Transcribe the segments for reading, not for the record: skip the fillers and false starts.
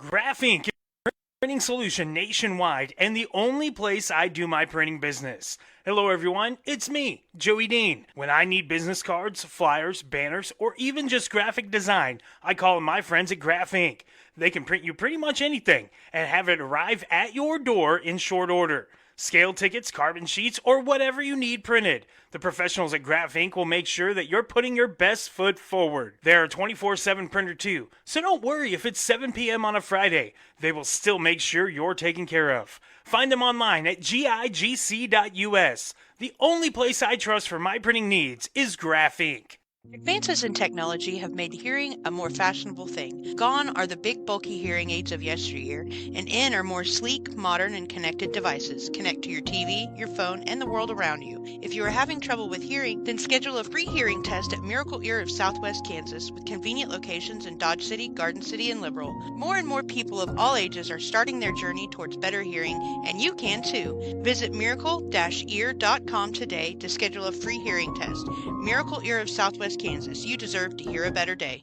Graph Inc. Printing solution nationwide and the only place I do my printing business. Hello everyone, it's me, Joey Dean. When I need business cards, flyers, banners, or even just graphic design, I call on my friends at Graph Inc. They can print you pretty much anything and have it arrive at your door in short order. Scale tickets, carbon sheets, or whatever you need printed. The professionals at Graph Inc. will make sure that you're putting your best foot forward. They're a 24/7 printer too, so don't worry if it's 7 p.m. on a Friday. They will still make sure you're taken care of. Find them online at gigc.us. The only place I trust for my printing needs is Graph Inc. Advances in technology have made hearing a more fashionable thing. Gone are the big, bulky hearing aids of yesteryear, and in are more sleek, modern, and connected devices. Connect to your TV, your phone, and the world around you. If you are having trouble with hearing, then schedule a free hearing test at Miracle Ear of Southwest Kansas with convenient locations in Dodge City, Garden City, and Liberal. More and more people of all ages are starting their journey towards better hearing, and you can too. Visit miracle-ear.com today to schedule a free hearing test. Miracle Ear of Southwest Kansas. You deserve to hear a better day.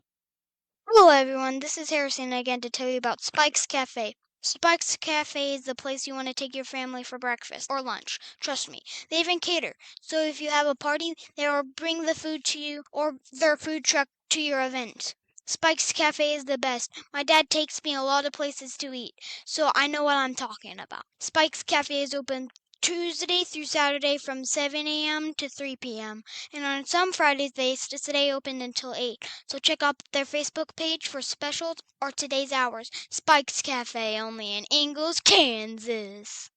Hello everyone, this is Harrison again to tell you about Spike's Cafe. Spike's Cafe is the place you want to take your family for breakfast or lunch. Trust me, they even cater. So if you have a party, they will bring the food to you or their food truck to your event. Spike's Cafe is the best. My dad takes me a lot of places to eat, so I know what I'm talking about. Spike's Cafe is open Tuesday through Saturday from 7 a.m. to 3 p.m. And on some Fridays they stay open until 8. So check out their Facebook page for specials or today's hours. Spike's Cafe, only in Ingalls, Kansas.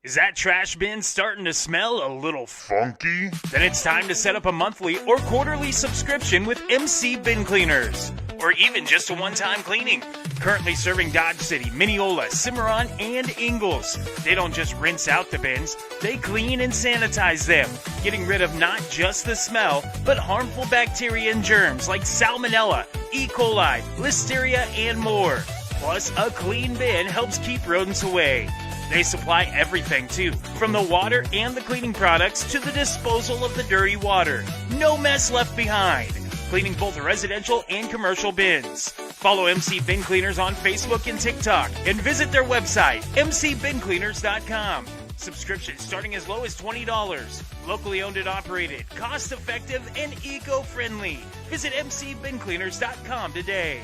Is that trash bin starting to smell a little funky? Then it's time to set up a monthly or quarterly subscription with MC Bin Cleaners. Or even just a one-time cleaning. Currently serving Dodge City, Mineola, Cimarron, and Ingalls. They don't just rinse out the bins, they clean and sanitize them, getting rid of not just the smell, but harmful bacteria and germs like Salmonella, E. coli, Listeria, and more. Plus, a clean bin helps keep rodents away. They supply everything, too, from the water and the cleaning products to the disposal of the dirty water. No mess left behind. Cleaning both residential and commercial bins. Follow MC Bin Cleaners on Facebook and TikTok and visit their website, mcbincleaners.com. Subscriptions starting as low as $20. Locally owned and operated, cost-effective, and eco-friendly. Visit mcbincleaners.com today.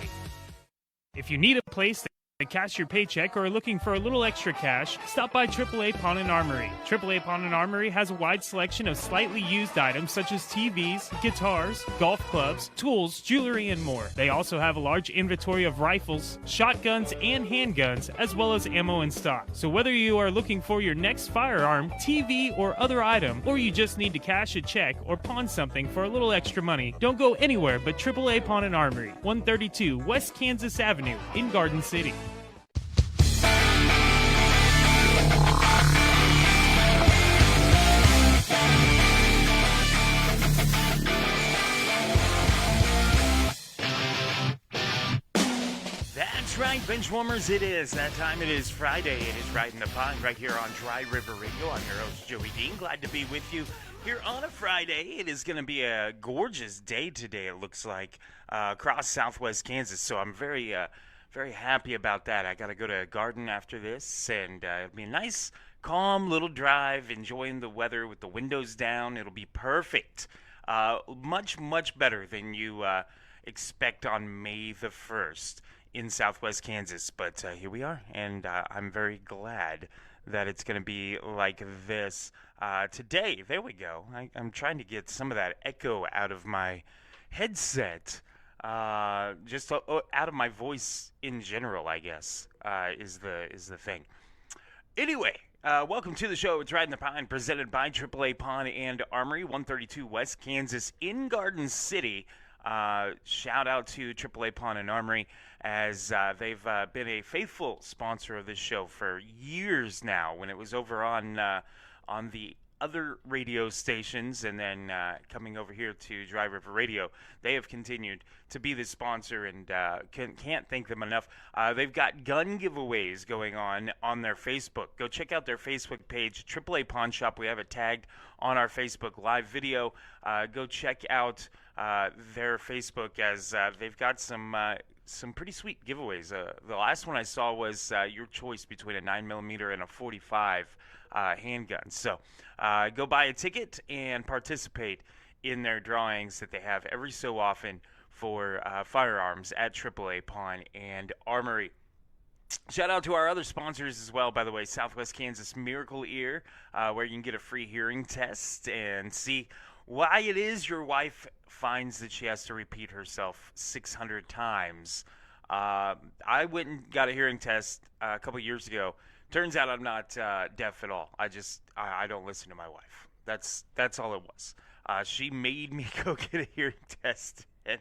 If you need a place to cash your paycheck or are looking for a little extra cash, stop by AAA Pawn and Armory. AAA Pawn and Armory has a wide selection of slightly used items such as TVs, guitars, golf clubs, tools, jewelry, and more. They also have a large inventory of rifles, shotguns, and handguns, as well as ammo in stock. So whether you are looking for your next firearm, TV, or other item, or you just need to cash a check or pawn something for a little extra money, don't go anywhere but AAA Pawn and Armory, 132 West Kansas Avenue in Garden City. That's right, Benchwarmers, it is. That time it is Friday. It is Ridin the Pine right here on Dry River Radio. I'm your host, Joey Dean. Glad to be with you here on a Friday. It is going to be a gorgeous day today, it looks like, across southwest Kansas. So I'm very happy about that. I got to go to a garden after this, and it'll be a nice, calm little drive, enjoying the weather with the windows down. It'll be perfect. Much, much better than you expect on May the 1st. In southwest Kansas, but here we are, and I'm very glad that it's going to be like this today. There we go. I'm trying to get some of that echo out of my headset, just out of my voice in general, I guess, is the thing. Anyway, welcome to the show. It's Ridin the Pine, presented by AAA Pawn and Armory, 132 West Kansas in Garden City. Shout out to AAA Pawn and Armory, as they've been a faithful sponsor of this show for years now. When it was over on the other radio stations, and then coming over here to Dry River Radio, they have continued to be the sponsor, and can't thank them enough. They've got gun giveaways going on their Facebook. Go check out their Facebook page, AAA Pawn Shop. We have it tagged on our Facebook live video. Go check out their Facebook, as they've got some some pretty sweet giveaways. The last one I saw was your choice between a 9mm and a 45 handgun. So go buy a ticket and participate in their drawings that they have every so often for firearms at AAA Pawn and Armory. Shout out to our other sponsors as well, by the way, Southwest Kansas Miracle Ear, where you can get a free hearing test and see why it is your wife finds that she has to repeat herself 600 times. I went and got a hearing test a couple years ago. Turns out I'm not deaf at all. I don't listen to my wife. That's all it was. She made me go get a hearing test, and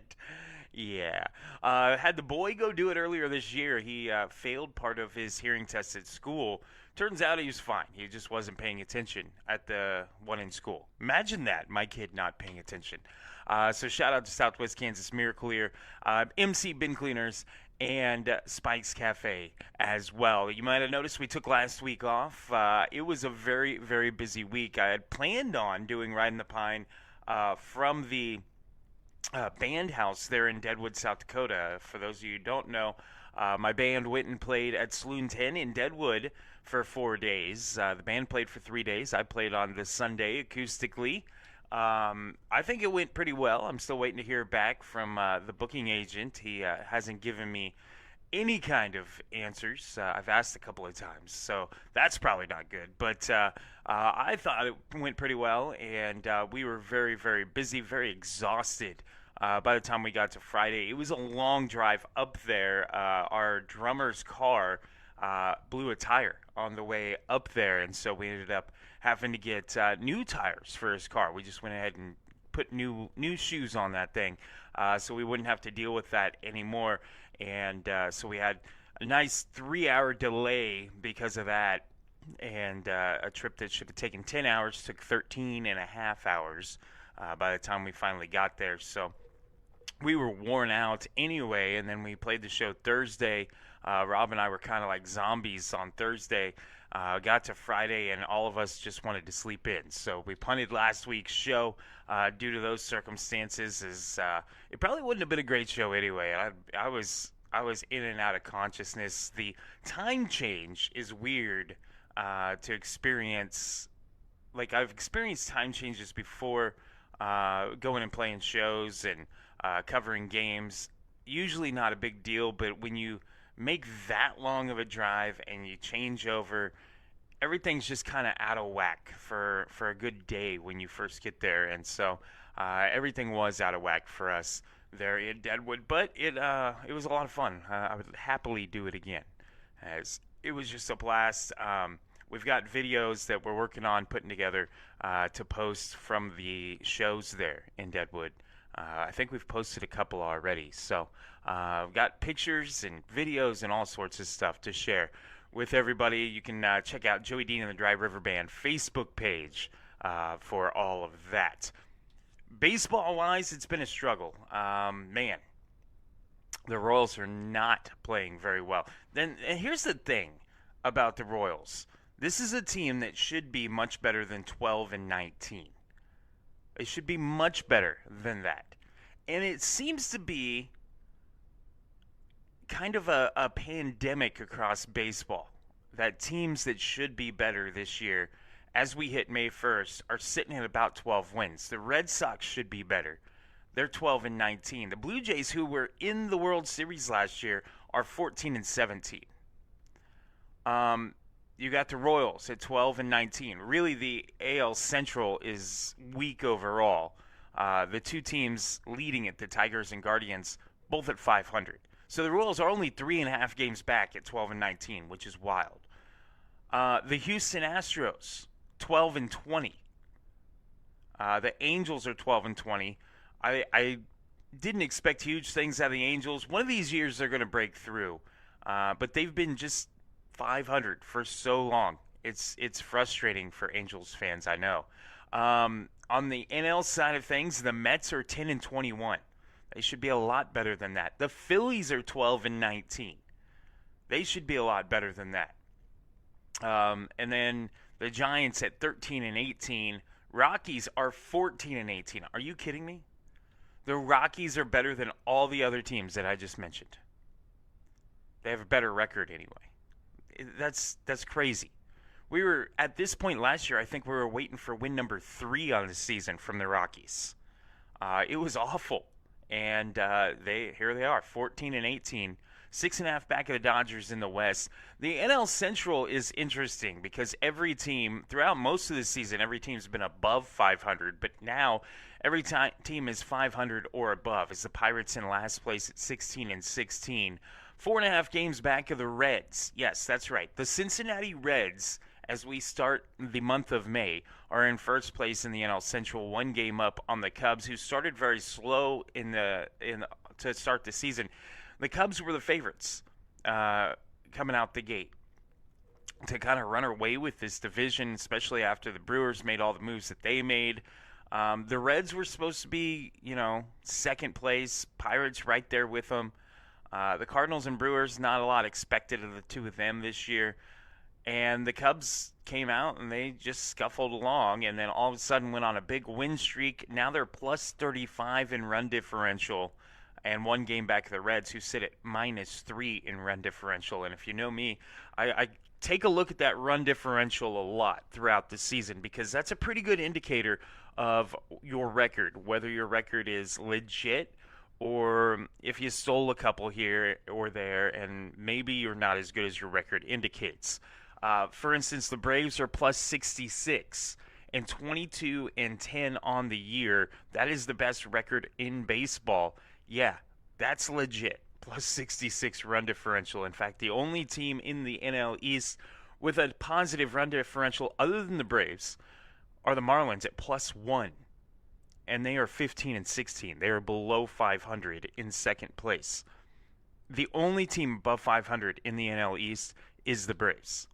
yeah. Had the boy go do it earlier this year. He failed part of his hearing test at school. Turns out he was fine. He just wasn't paying attention at the one in school. Imagine that, my kid not paying attention. So shout out to Southwest Kansas Miracle Ear, MC Bin Cleaners, and Spike's Cafe as well. You might have noticed we took last week off. It was a very, very busy week. I had planned on doing Ridin the Pine from the band house there in Deadwood, South Dakota. For those of you who don't know, my band went and played at Saloon 10 in Deadwood for 4 days. The band played for 3 days. I played on the Sunday acoustically. I think it went pretty well. I'm still waiting to hear back from the booking agent. He hasn't given me any kind of answers. I've asked a couple of times, so that's probably not good. But I thought it went pretty well, and we were very, very busy, very exhausted by the time we got to Friday. It was a long drive up there. Our drummer's car blew a tire on the way up there, and so we ended up having to get new tires for his car. We just went ahead and put new shoes on that thing so we wouldn't have to deal with that anymore. And so we had a nice 3-hour delay because of that, and a trip that should have taken 10 hours took 13 and a half hours by the time we finally got there. So we were worn out anyway, and then we played the show Thursday. Rob and I were kind of like zombies on Thursday. Got to Friday, and all of us just wanted to sleep in. So we punted last week's show due to those circumstances. It probably wouldn't have been a great show anyway. I was in and out of consciousness. The time change is weird to experience. Like, I've experienced time changes before, going and playing shows and covering games. Usually not a big deal, but when you make that long of a drive and you change over, everything's just kind of out of whack for a good day when you first get there. And so everything was out of whack for us there in Deadwood, but it was a lot of fun. I would happily do it again, as it was just a blast. We've got videos that we're working on putting together to post from the shows there in Deadwood. I think we've posted a couple already, so we've got pictures and videos and all sorts of stuff to share with everybody. You can check out Joey Dean and the Dry River Band Facebook page for all of that. Baseball-wise, it's been a struggle. Man, the Royals are not playing very well. And here's the thing about the Royals. This is a team that should be much better than 12-19. It should be much better than that. And it seems to be kind of a pandemic across baseball, that teams that should be better this year, as we hit May 1st, are sitting at about 12 wins. The Red Sox should be better. They're 12-19. The Blue Jays, who were in the World Series last year, are 14-17. You got the Royals at 12-19. Really, the AL Central is weak overall. The two teams leading it, the Tigers and Guardians, both at 500. So the Royals are only 3.5 games back at 12-19, which is wild. The Houston Astros, 12-20. The Angels are 12-20. I didn't expect huge things out of the Angels. One of these years they're going to break through, but they've been just 500 for so long. It's frustrating for Angels fans, I know. On the NL side of things, the Mets are 10-21. They should be a lot better than that. The Phillies are 12-19. They should be a lot better than that. And then the Giants at 13-18. Rockies are 14-18. Are you kidding me? The Rockies are better than all the other teams that I just mentioned. They have a better record anyway. That's crazy. We were at this point last year. I think we were waiting for win number 3 on the season from the Rockies. It was awful, and they are 14-18, 6.5 back of the Dodgers in the West. The NL Central is interesting because every team throughout most of the season, every team's been above 500, but now every team is 500 or above. As the Pirates in last place at 16-16, 4.5 games back of the Reds. Yes, that's right. The Cincinnati Reds, as we start the month of May, are in first place in the NL Central, 1 game up on the Cubs, who started very slow to start the season. The Cubs were the favorites coming out the gate to kind of run away with this division, especially after the Brewers made all the moves that they made. The Reds were supposed to be, second place. Pirates right there with them. The Cardinals and Brewers, not a lot expected of the two of them this year. And the Cubs came out and they just scuffled along and then all of a sudden went on a big win streak. Now they're plus 35 in run differential and 1 game back of the Reds, who sit at -3 in run differential. And if you know me, I take a look at that run differential a lot throughout the season because that's a pretty good indicator of your record, whether your record is legit or if you stole a couple here or there and maybe you're not as good as your record indicates. For instance, the Braves are plus 66 and 22-10 on the year. That is the best record in baseball. Yeah, that's legit. Plus 66 run differential. In fact, the only team in the NL East with a positive run differential other than the Braves are the Marlins at +1. And they are 15-16. They are below 500 in second place. The only team above 500 in the NL East is the Braves.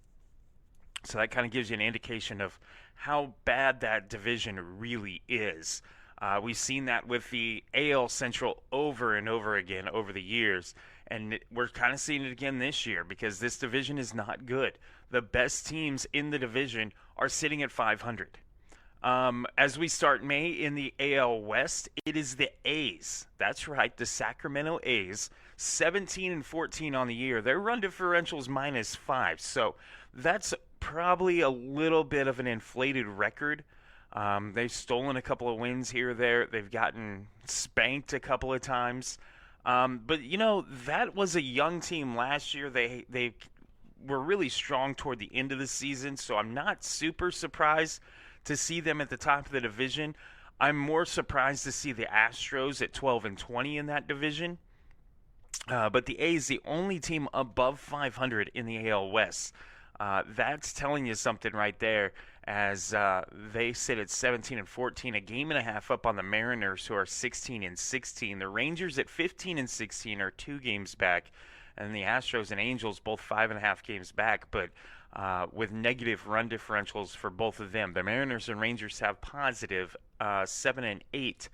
So that kind of gives you an indication of how bad that division really is. We've seen that with the AL Central over and over again over the years, and we're kind of seeing it again this year because this division is not good. The best teams in the division are sitting at 500. As we start May in the AL West, it is the A's. That's right, the Sacramento A's, 17-14 on the year. Their run differential is -5, so that's probably a little bit of an inflated record. They've stolen a couple of wins here or there. They've gotten spanked a couple of times. But, that was a young team last year. They were really strong toward the end of the season, so I'm not super surprised to see them at the top of the division. I'm more surprised to see the Astros at 12-20 in that division. But the A's, the only team above 500 in the AL West. That's telling you something right there as they sit at 17-14, a game and a half up on the Mariners, who are 16-16. The Rangers at 15-16 are 2 games back, and the Astros and Angels both 5.5 games back, but with negative run differentials for both of them. The Mariners and Rangers have positive 7 and 8,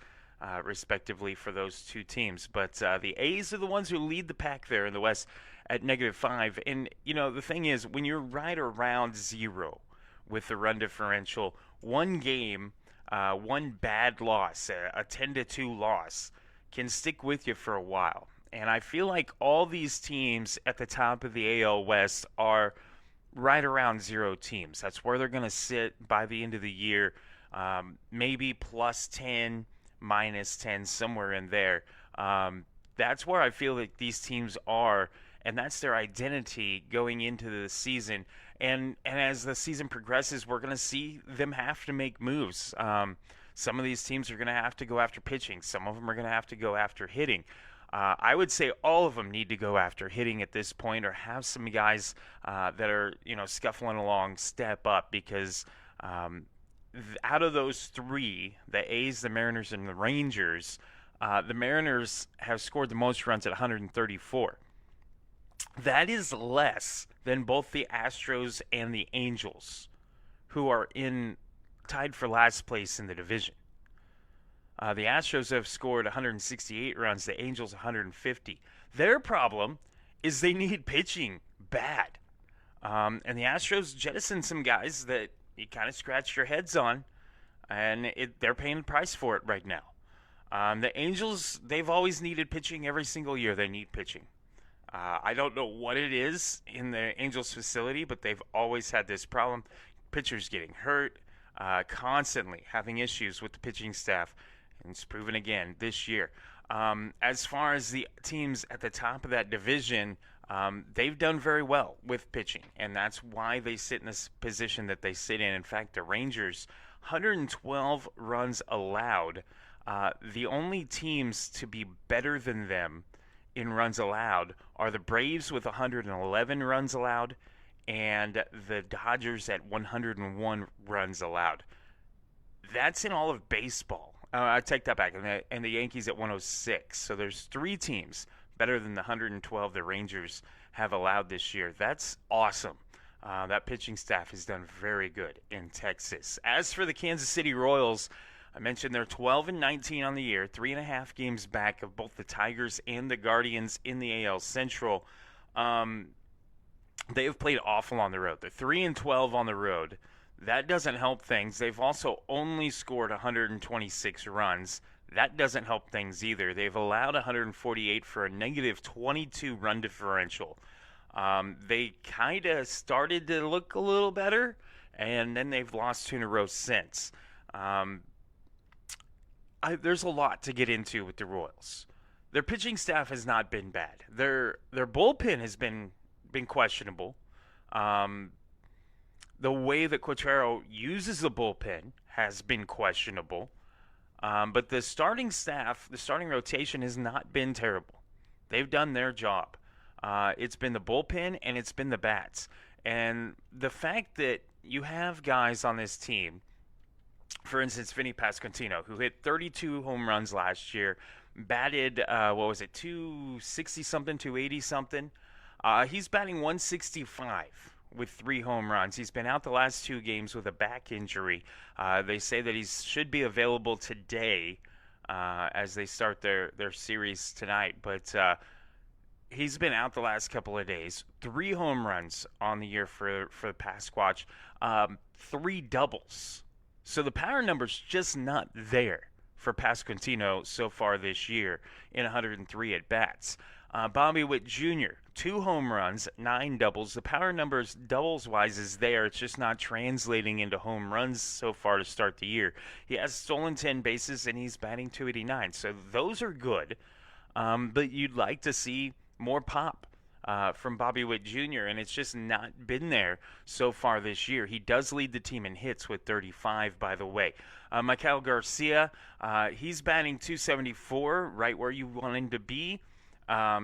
respectively, for those two teams. But the A's are the ones who lead the pack there in the West at -5. And, the thing is, when you're right around 0 with the run differential, 1 game, 1 bad loss, a 10-2 loss, can stick with you for a while. And I feel like all these teams at the top of the AL West are right around 0 teams. That's where they're going to sit by the end of the year, maybe +10, -10, somewhere in there. That's where I feel like these teams are, and that's their identity going into the season. And as the season progresses, we're going to see them have to make moves. Some of these teams are going to have to go after pitching. Some of them are going to have to go after hitting. I would say all of them need to go after hitting at this point, or have some guys that are scuffling along step up, because out of those 3, the A's, the Mariners, and the Rangers, the Mariners have scored the most runs at 134. That is less than both the Astros and the Angels, who are tied for last place in the division. The Astros have scored 168 runs, the Angels 150. Their problem is they need pitching bad. And the Astros jettisoned some guys that you kind of scratch your heads on, and they're paying the price for it right now. The Angels, they've always needed pitching. Every single year they need pitching. I don't know what it is in the Angels facility, but they've always had this problem. Pitchers getting hurt, constantly having issues with the pitching staff, and it's proven again this year. As far as the teams at the top of that division, they've done very well with pitching, and that's why they sit in this position that they sit in. In fact, the Rangers, 112 runs allowed. The only teams to be better than them in runs allowed are the Braves with 111 runs allowed and the Dodgers at 101 runs allowed. That's in all of baseball. I take that back. And the Yankees at 106. So there's three teams better than the 112 the Rangers have allowed this year. That's awesome. That pitching staff has done very good in Texas. As for the Kansas City Royals, I mentioned they're 12-19 on the year, 3.5 games back of both the Tigers and the Guardians in the AL Central. They have played awful on the road. They're 3-12 on the road. That doesn't help things. They've also only scored 126 runs. That doesn't help things either. They've allowed 148 for a negative 22 run differential. They kind of started to look a little better, and then they've lost 2 in a row since. There's a lot to get into with the Royals. Their pitching staff has not been bad. Their bullpen has been questionable. The way that Quatraro uses the bullpen has been questionable. But the starting staff, the starting rotation has not been terrible. They've done their job. It's been the bullpen and it's been the bats. And the fact that you have guys on this team, for instance, Vinny Pasquantino, who hit 32 home runs last year, batted, 260-something, 280-something. He's batting 165 with 3 home runs. He's been out the last 2 games with a back injury. They say that he should be available today as they start their series tonight. But he's been out the last couple of days. 3 home runs on the year for Pasquatch. 3 doubles. So the power number's just not there for Pasquantino so far this year in 103 at-bats. Bobby Witt Jr., 2 home runs, 9 doubles. The power numbers doubles-wise is there. It's just not translating into home runs so far to start the year. He has stolen 10 bases, and he's batting 289. So those are good, but you'd like to see more pop from Bobby Witt Jr., and it's just not been there so far this year. He does lead the team in hits with 35, by the way. Maikel Garcia, he's batting 274, right where you want him to be.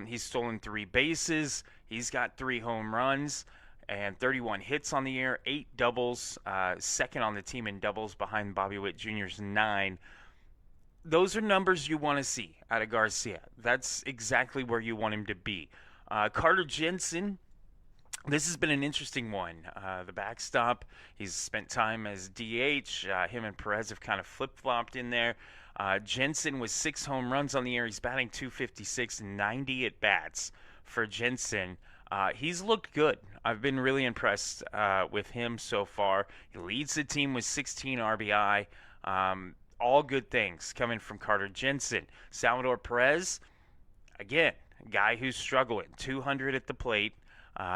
He's stolen 3 bases. He's got 3 home runs and 31 hits on the year, 8 doubles, second on the team in doubles behind Bobby Witt Jr.'s 9. Those are numbers you want to see out of Garcia. That's exactly where you want him to be. Carter Jensen, this has been an interesting one. The backstop, he's spent time as DH. Him and Perez have kind of flip-flopped in there. Jensen with 6 home runs on the year. He's batting 256, 90 at-bats for Jensen. He's looked good. I've been really impressed with him so far. He leads the team with 16 RBI. All good things coming from Carter Jensen. Salvador Perez, again, a guy who's struggling. 200 at the plate.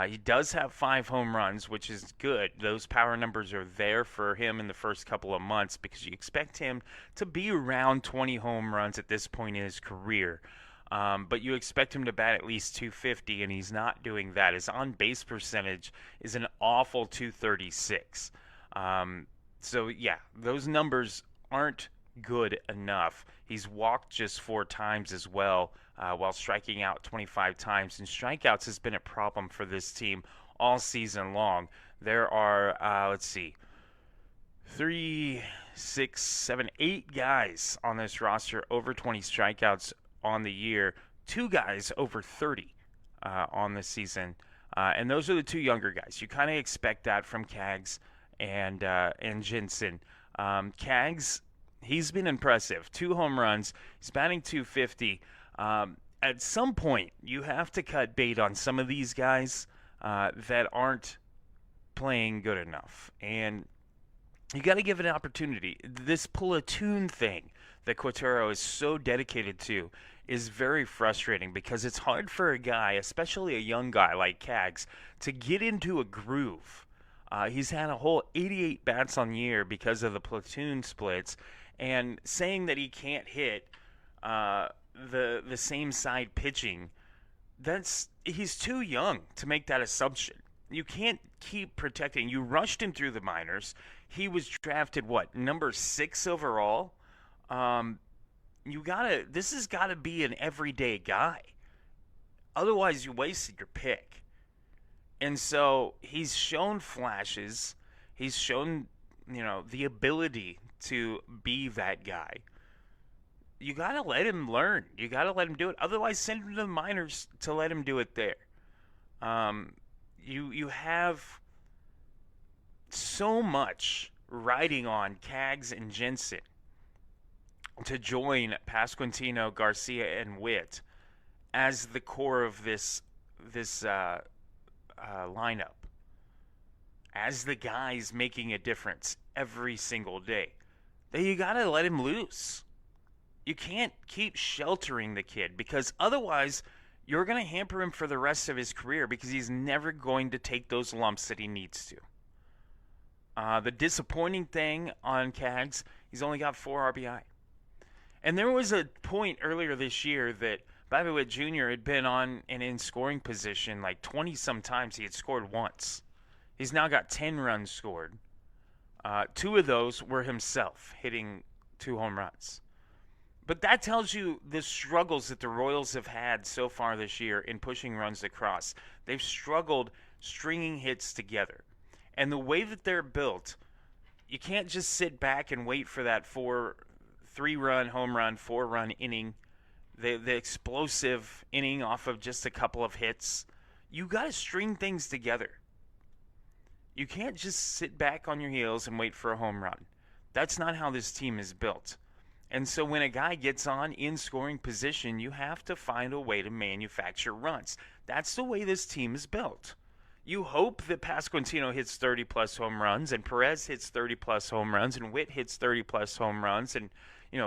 He does have 5 home runs, which is good. Those power numbers are there for him in the first couple of months because you expect him to be around 20 home runs at this point in his career. But you expect him to bat at least 250, and he's not doing that. His on-base percentage is an awful 236. So, yeah, those numbers aren't good enough. He's walked just 4 times as well, while striking out 25 times. And strikeouts has been a problem for this team all season long. There are, 3, 6, 7, 8 guys on this roster over 20 strikeouts on the year. 2 guys over 30 on the season. And those are the 2 younger guys. You kind of expect that from Cags and Jensen. Cags, he's been impressive. 2 home runs. He's batting 250. At some point, you have to cut bait on some of these guys that aren't playing good enough. And you got to give it an opportunity. This platoon thing that Quintero is so dedicated to is very frustrating because it's hard for a guy, especially a young guy like Cags, to get into a groove. He's had a whole 88 bats on the year because of the platoon splits, and saying that he can't hit the same side pitching, he's too young to make that assumption. You can't keep protecting. You rushed him through the minors. He was drafted number 6 overall. This has gotta be an everyday guy. Otherwise, you wasted your pick. And so he's shown flashes. He's shown, the ability to be that guy. You got to let him learn. You got to let him do it. Otherwise, send him to the minors to let him do it there. You have so much riding on Cags and Jensen to join Pasquantino, Garcia, and Witt as the core of this lineup, as the guys making a difference every single day. Then you got to let him loose. You can't keep sheltering the kid because otherwise you're going to hamper him for the rest of his career because he's never going to take those lumps that he needs to. The disappointing thing on Cags, he's only got 4 RBI. And there was a point earlier this year that Bobby Witt Jr. had been on and in scoring position like 20-some times. He had scored once. He's now got 10 runs scored. 2 of those were himself, hitting 2 home runs. But that tells you the struggles that the Royals have had so far this year in pushing runs across. They've struggled stringing hits together. And the way that they're built, you can't just sit back and wait for that 3-run home run, 4-run inning, the explosive inning off of just a couple of hits. You got to string things together. You can't just sit back on your heels and wait for a home run. That's not how this team is built. And so when a guy gets on in scoring position, you have to find a way to manufacture runs. That's the way this team is built. You hope that Pasquantino hits 30-plus home runs and Perez hits 30-plus home runs and Witt hits 30-plus home runs and,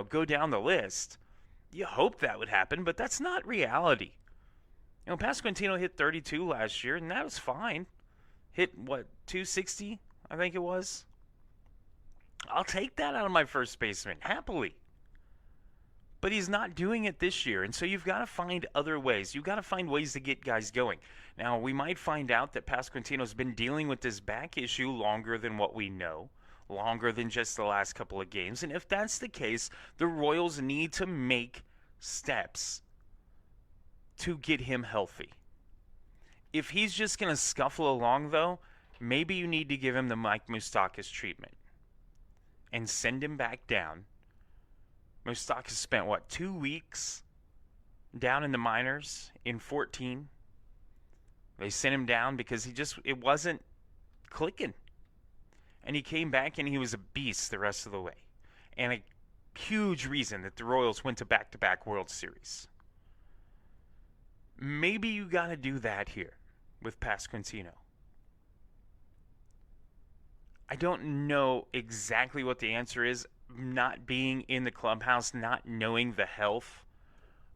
go down the list. You hope that would happen, but that's not reality. Pasquantino hit 32 last year, and that was fine. Hit, 260, I think it was? I'll take that out of my first baseman, happily. But he's not doing it this year, and so you've got to find other ways. You've got to find ways to get guys going. Now, we might find out that Pasquantino's been dealing with this back issue longer than what we know, longer than just the last couple of games. And if that's the case, the Royals need to make steps to get him healthy. If he's just going to scuffle along, though, maybe you need to give him the Mike Moustakas treatment and send him back down. Moustakas spent, 2 weeks down in the minors in 14. They sent him down because it wasn't clicking. And he came back and he was a beast the rest of the way. And a huge reason that the Royals went to back-to-back World Series. Maybe you got to do that here with Pasquantino. I don't know exactly what the answer is. Not being in the clubhouse, not knowing the health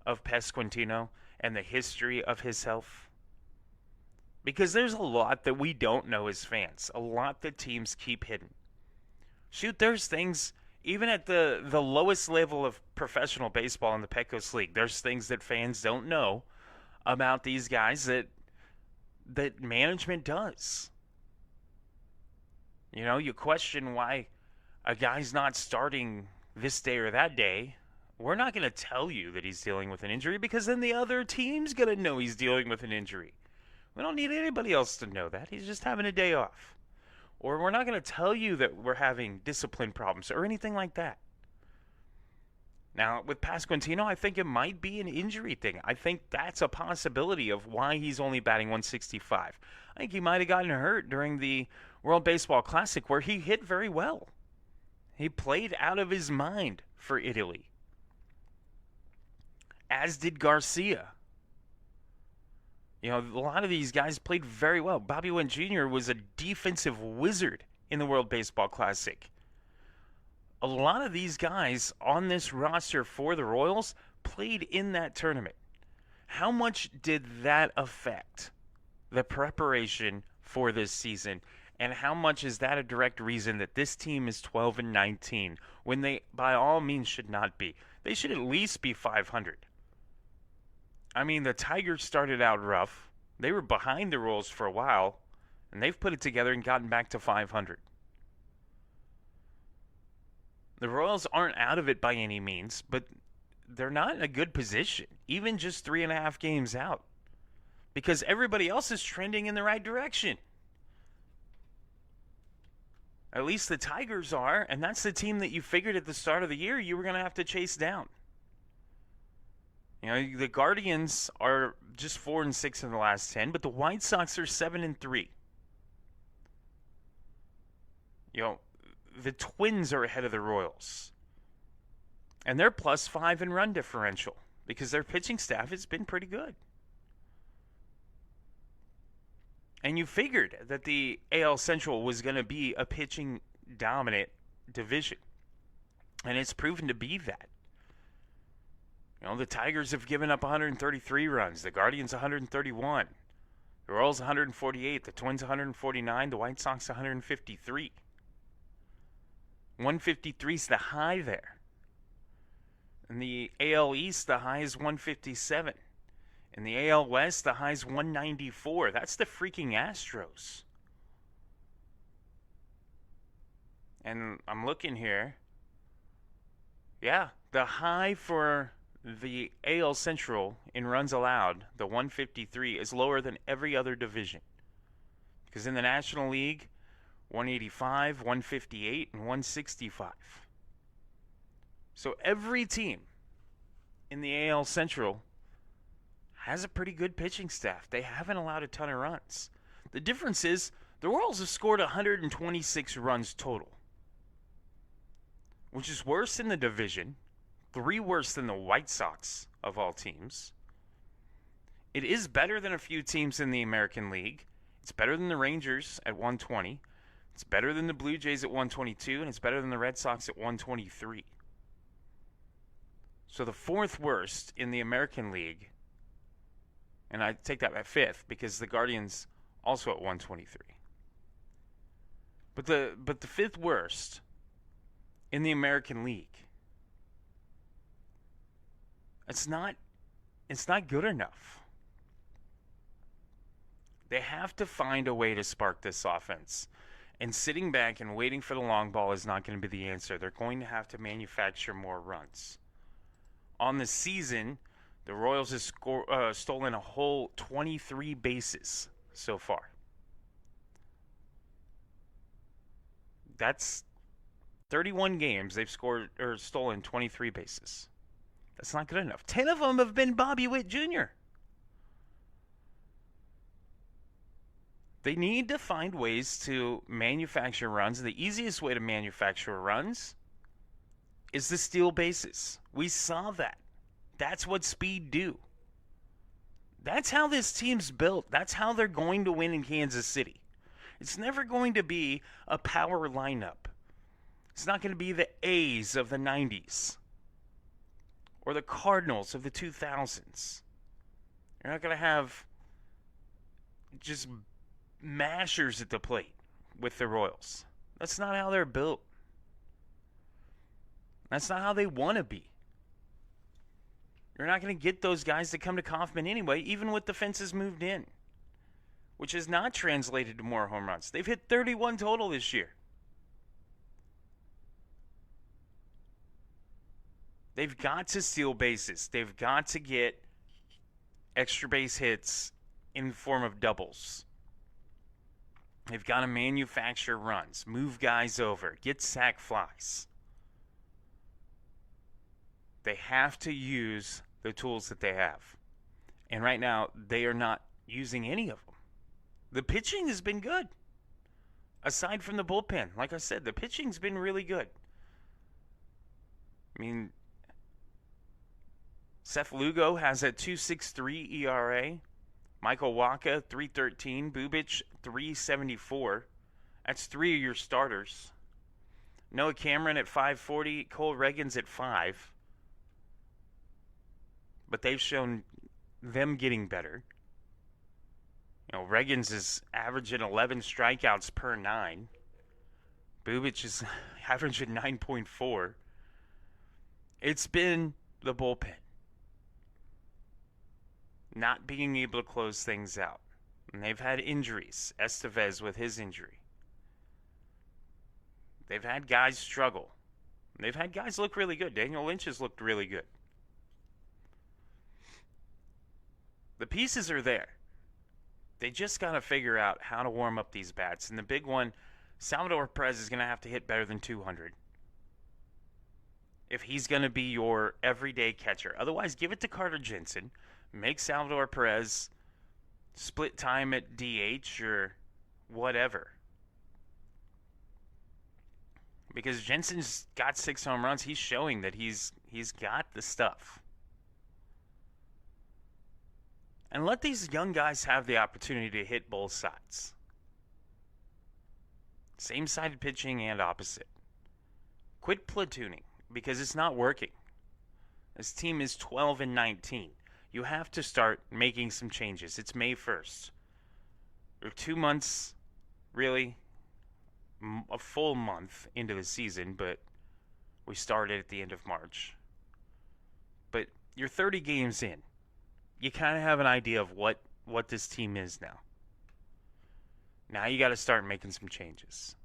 of Pasquantino and the history of his health. Because there's a lot that we don't know as fans. A lot that teams keep hidden. Shoot, there's things, even at the lowest level of professional baseball in the Pecos League, there's things that fans don't know about these guys that management does. You question why a guy's not starting this day or that day. We're not going to tell you that he's dealing with an injury because then the other team's going to know he's dealing with an injury. We don't need anybody else to know that. He's just having a day off. Or we're not going to tell you that we're having discipline problems or anything like that. Now, with Pasquantino, I think it might be an injury thing. I think that's a possibility of why he's only batting 165. I think he might have gotten hurt during the World Baseball Classic where he hit very well. He played out of his mind for Italy. As did Garcia. A lot of these guys played very well. Bobby Witt Jr. was a defensive wizard in the World Baseball Classic. a lot of these guys on this roster for the Royals played in that tournament. How much did that affect the preparation for this season? And how much is that a direct reason that this team is 12-19 when they, by all means, should not be? They should at least be 500. I mean, the Tigers started out rough. They were behind the Royals for a while, and they've put it together and gotten back to 500. The Royals aren't out of it by any means, but they're not in a good position, even just 3.5 games out, because everybody else is trending in the right direction. At least the Tigers are, and that's the team that you figured at the start of the year you were going to have to chase down. You know, the Guardians are just 4-6 in the last 10, but the White Sox are 7-3. You know, the Twins are ahead of the Royals. And they're +5 in run differential because their pitching staff has been pretty good. And you figured that the AL Central was going to be a pitching dominant division. And it's proven to be that. You know, the Tigers have given up 133 runs. The Guardians 131. The Royals 148. The Twins 149. The White Sox 153. 153 is the high there. In the AL East, the high is 157. In the AL West, the high is 194. That's the freaking Astros. And I'm looking here. Yeah, the high for the AL Central in runs allowed, the 153, is lower than every other division. Because in the National League, 185, 158, and 165. So every team in the AL Central has a pretty good pitching staff. They haven't allowed a ton of runs. The difference is the Royals have scored 126 runs total, which is worse in the division, 3 worse than the White Sox of all teams. It is better than a few teams in the American League. It's better than the Rangers at 120. It's better than the Blue Jays at 122, and it's better than the Red Sox at 123. So the 4th worst in the American League, and I take that at 5th because the Guardians also at 123. But the 5th worst in the American League. It's not good enough. They have to find a way to spark this offense. And sitting back and waiting for the long ball is not going to be the answer. They're going to have to manufacture more runs. On the season, the Royals have stolen a whole 23 bases so far. That's 31 games they've scored or stolen 23 bases. That's not good enough. 10 of them have been Bobby Witt Jr. They need to find ways to manufacture runs. The easiest way to manufacture runs is to steal bases. We saw that. That's what speed do. That's how this team's built. That's how they're going to win in Kansas City. It's never going to be a power lineup. It's not going to be the A's of the 90s or the Cardinals of the 2000s. You're not going to have just mashers at the plate with the Royals. That's not how they're built. That's not how they want to be. You're not going to get those guys to come to Kauffman anyway, even with the fences moved in, which has not translated to more home runs. They've hit 31 total this year. They've got to steal bases. They've got to get extra base hits in the form of doubles. They've got to manufacture runs, move guys over, get sac flies. They have to use the tools that they have. And right now, they are not using any of them. The pitching has been good. Aside from the bullpen, like I said, the pitching's been really good. I mean, Seth Lugo has a 2.63 ERA. Michael Wacha, 3.13. Bubic, 3.74. That's 3 of your starters. Noah Cameron at 540, Cole Reagan's at 5. But they've shown them getting better. Reagan's is averaging 11 strikeouts per 9. Bubic is averaging 9.4. It's been the bullpen not being able to close things out. And they've had injuries. Estevez with his injury. They've had guys struggle. They've had guys look really good. Daniel Lynch has looked really good. The pieces are there. They just got to figure out how to warm up these bats. And the big one, Salvador Perez is going to have to hit better than 200 if he's going to be your everyday catcher. Otherwise, give it to Carter Jensen. Make Salvador Perez split time at DH or whatever. Because Jensen's got 6 home runs. He's showing that he's got the stuff. And let these young guys have the opportunity to hit both sides. Same-sided pitching and opposite. Quit platooning because it's not working. This team is 12-19. You have to start making some changes. It's May 1st. You're 2 months, really, a full month into the season, but we started at the end of March. But you're 30 games in. You kind of have an idea of what this team is now. Now you got to start making some changes.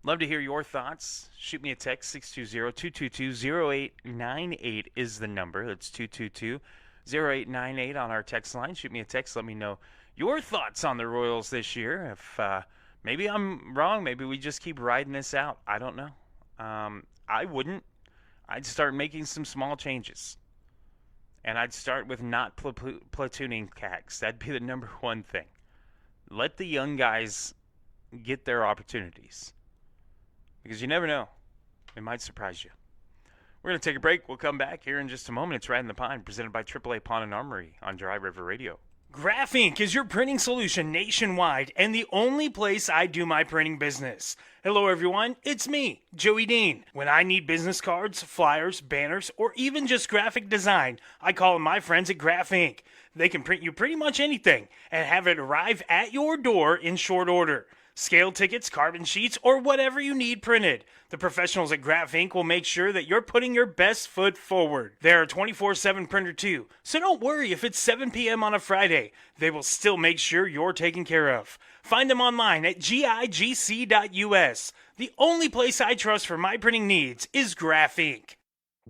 Love to hear your thoughts. Shoot me a text, 620-222-0898 is the number. That's 222-0898 on our text line. Shoot me a text. Let me know your thoughts on the Royals this year. If maybe I'm wrong. Maybe we just keep riding this out. I don't know. I wouldn't. I'd start making some small changes. And I'd start with not platooning Cags. That'd be the number one thing. Let the young guys get their opportunities. Because you never know. It might surprise you. We're going to take a break. We'll come back here in just a moment. It's Ridin the Pine, presented by AAA Pawn and Armory on Dry River Radio. Graph Inc. is your printing solution nationwide and the only place I do my printing business. Hello, everyone. It's me, Joey Dean. When I need business cards, flyers, banners, or even just graphic design, I call on my friends at Graph Inc. They can print you pretty much anything and have it arrive at your door in short order. Scale tickets, carbon sheets, or whatever you need printed. The professionals at Graph Inc. will make sure that you're putting your best foot forward. They're a 24/7 printer too, so don't worry if it's 7 p.m. on a Friday. They will still make sure you're taken care of. Find them online at gigc.us. The only place I trust for my printing needs is Graph Inc.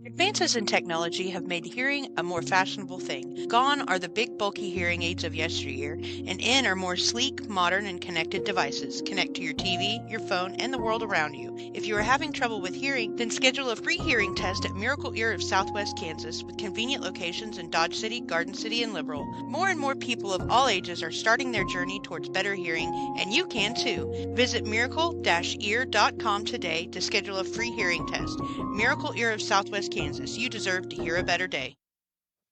Advances in technology have made hearing a more fashionable thing. Gone are the big bulky hearing aids of yesteryear, and in are more sleek, modern, and connected devices. Connect to your TV, your phone, and the world around you. If you are having trouble with hearing, then schedule a free hearing test at Miracle Ear of Southwest Kansas with convenient locations in Dodge City, Garden City, and Liberal. More and more people of all ages are starting their journey towards better hearing, and you can too. Visit miracle-ear.com today to schedule a free hearing test. Miracle Ear of Southwest Kansas. You deserve to hear a better day.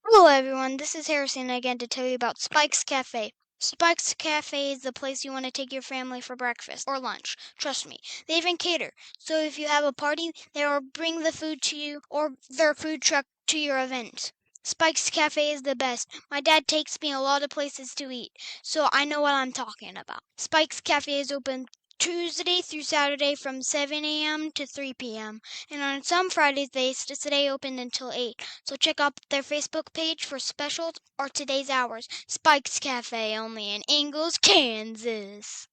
Hello everyone, this is Harrison again to tell you about Spike's Cafe. Spike's Cafe is the place you want to take your family for breakfast or lunch. Trust me, they even cater. So if you have a party, they will bring the food to you or their food truck to your event. Spike's Cafe is the best. My dad takes me a lot of places to eat, so I know what I'm talking about. Spike's Cafe is open Tuesday through Saturday from 7 a.m. to 3 p.m. And on some Fridays, they stay open until 8. So check out their Facebook page for specials or today's hours. Spike's Cafe, only in Ingalls, Kansas.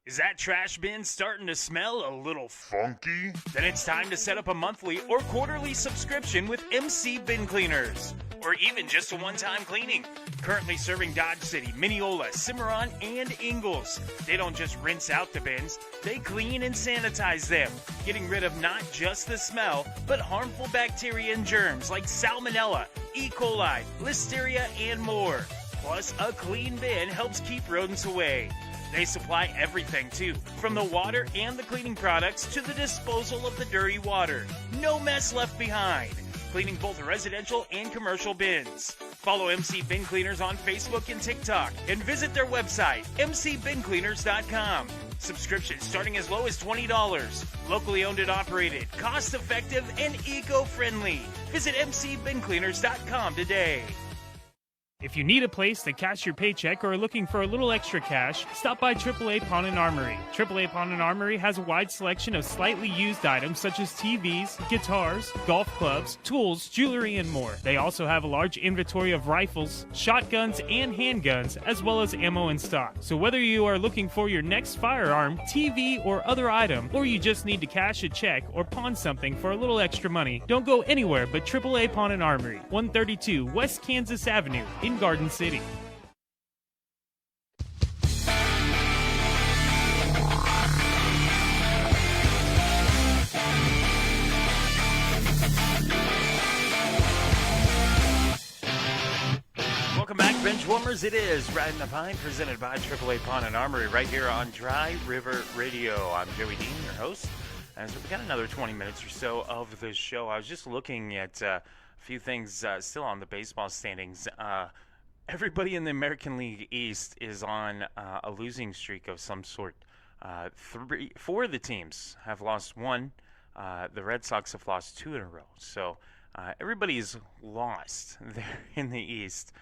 Is that trash bin starting to smell a little funky? Then it's time to set up a monthly or quarterly subscription with MC Bin Cleaners. Or even just a one-time cleaning. Currently serving Dodge City, Mineola, Cimarron, and Ingalls. They don't just rinse out the bins, they clean and sanitize them, getting rid of not just the smell, but harmful bacteria and germs like Salmonella, E. coli, Listeria, and more. Plus, a clean bin helps keep rodents away. They supply everything, too, from the water and the cleaning products to the disposal of the dirty water. No mess left behind. Cleaning both residential and commercial bins. Follow MC Bin Cleaners on Facebook and TikTok and visit their website, mcbincleaners.com. Subscriptions starting as low as $20. Locally owned and operated, cost-effective, and eco-friendly. Visit mcbincleaners.com today. If you need a place to cash your paycheck or are looking for a little extra cash, stop by AAA Pawn and Armory. AAA Pawn and Armory has a wide selection of slightly used items such as TVs, guitars, golf clubs, tools, jewelry, and more. They also have a large inventory of rifles, shotguns, and handguns, as well as ammo in stock. So whether you are looking for your next firearm, TV, or other item, or you just need to cash a check or pawn something for a little extra money, don't go anywhere but AAA Pawn and Armory, 132 West Kansas Avenue in Garden City. Welcome back, bench warmers. It is Ridin the Pine, presented by AAA Pawn and Armory, right here on Dry River Radio. I'm Joey Dean, your host. As we've got another 20 minutes or so of the show, I was just looking at a few things still on the baseball standings. Everybody in the American League East is on a losing streak of some sort. Four of the teams have lost one. The Red Sox have lost two in a row. So everybody's lost there in the East.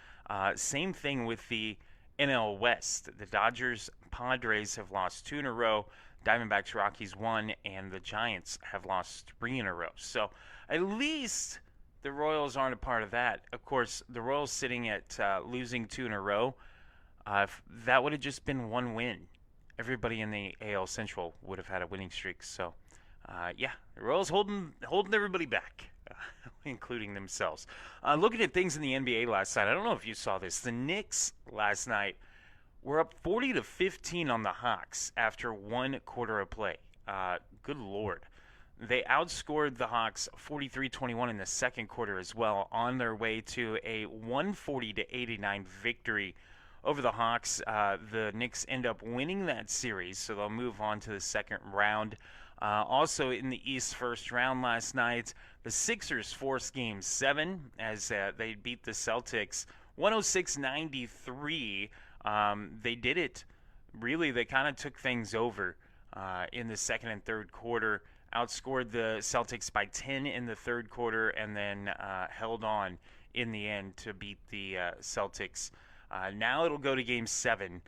Same thing with the NL West. The Dodgers, Padres have lost two in a row. Diamondbacks, Rockies one, and the Giants have lost three in a row. So at least the Royals aren't a part of that. Of course, the Royals sitting at losing two in a row, that would have just been one win. Everybody in the AL Central would have had a winning streak. So, the Royals holding everybody back, including themselves. Looking at things in the NBA last night, I don't know if you saw this. The Knicks last night were up 40-15 on the Hawks after one quarter of play. Good Lord. They outscored the Hawks 43-21 in the second quarter as well, on their way to a 140-89 victory over the Hawks. The Knicks end up winning that series, so they'll move on to the second round. Also in the East first round last night, the Sixers forced Game 7 as they beat the Celtics 106-93. They did it. Really, they kind of took things over in the second and third quarter. Outscored the Celtics by 10 in the third quarter, and then held on in the end to beat the Celtics. Now it'll go to Game 7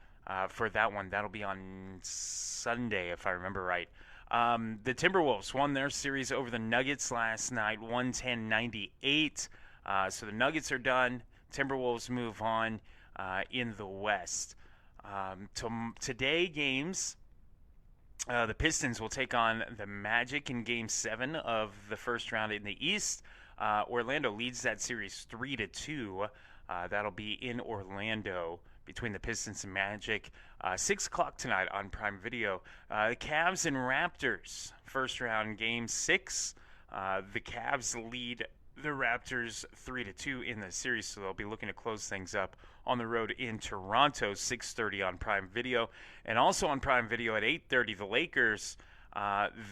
for that one. That'll be on Sunday, if I remember right. The Timberwolves won their series over the Nuggets last night, 110-98. So the Nuggets are done. Timberwolves move on in the West. Today games... the Pistons will take on the Magic in Game 7 of the first round in the East. Orlando leads that series 3-2. That'll be in Orlando between the Pistons and Magic. 6 o'clock tonight on Prime Video. The Cavs and Raptors, first round Game 6. The Cavs lead the Raptors 3-2 in the series, so they'll be looking to close things up on the road in Toronto, 6:30 on Prime Video. And also on Prime Video at 8:30, the Lakers,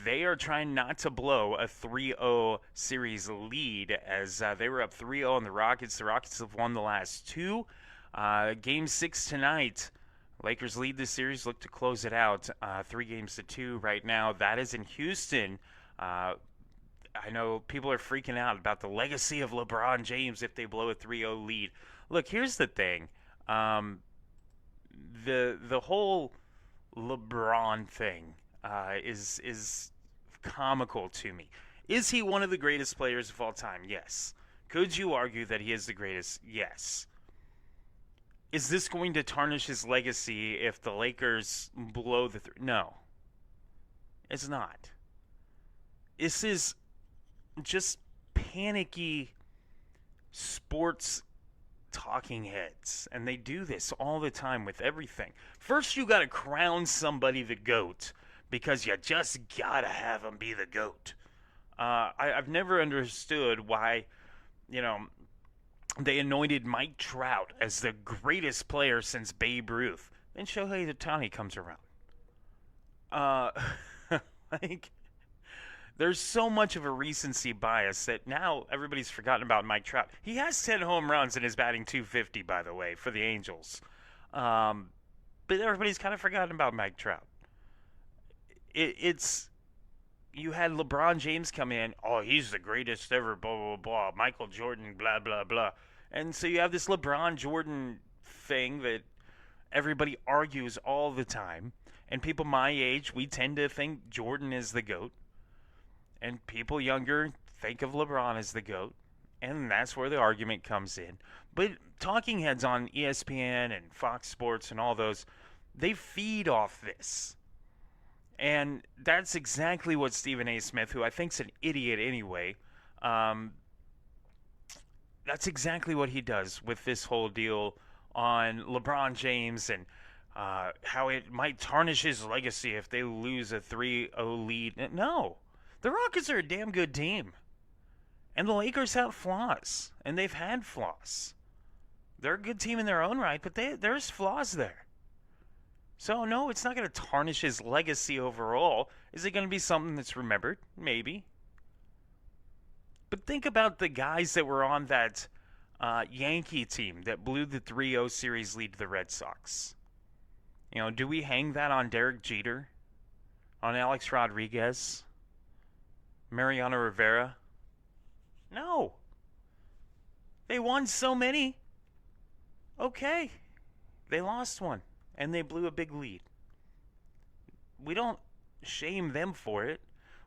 they are trying not to blow a 3-0 series lead as they were up 3-0 on the Rockets. The Rockets have won the last two. Game 6 tonight, Lakers lead the series, look to close it out 3-2 right now. That is in Houston. I know people are freaking out about the legacy of LeBron James if they blow a 3-0 lead. Look, here's the thing. The whole LeBron thing is comical to me. Is he one of the greatest players of all time? Yes. Could you argue that he is the greatest? Yes. Is this going to tarnish his legacy if the Lakers blow the No. It's not. This is just panicky sports talking heads, and they do this all the time with everything. First, you got to crown somebody the GOAT because you just got to have him be the GOAT. I've never understood why, they anointed Mike Trout as the greatest player since Babe Ruth. Then Shohei Ohtani comes around. There's so much of a recency bias that now everybody's forgotten about Mike Trout. He has 10 home runs and is batting .250, by the way, for the Angels. But everybody's kind of forgotten about Mike Trout. It's you had LeBron James come in. Oh, he's the greatest ever. Blah blah blah. Michael Jordan. Blah blah blah. And so you have this LeBron Jordan thing that everybody argues all the time. And people my age, we tend to think Jordan is the GOAT. And people younger think of LeBron as the GOAT. And that's where the argument comes in. But talking heads on ESPN and Fox Sports and all those, they feed off this. And that's exactly what Stephen A. Smith, who I think's an idiot anyway, that's exactly what he does with this whole deal on LeBron James and how it might tarnish his legacy if they lose a 3-0 lead. No. The Rockets are a damn good team. And the Lakers have flaws. And they've had flaws. They're a good team in their own right, but there's flaws there. So, no, it's not going to tarnish his legacy overall. Is it going to be something that's remembered? Maybe. But think about the guys that were on that Yankee team that blew the 3-0 series lead to the Red Sox. You know, do we hang that on Derek Jeter? On Alex Rodriguez? Mariano Rivera? No. They won so many. Okay. They lost one. And they blew a big lead. We don't shame them for it.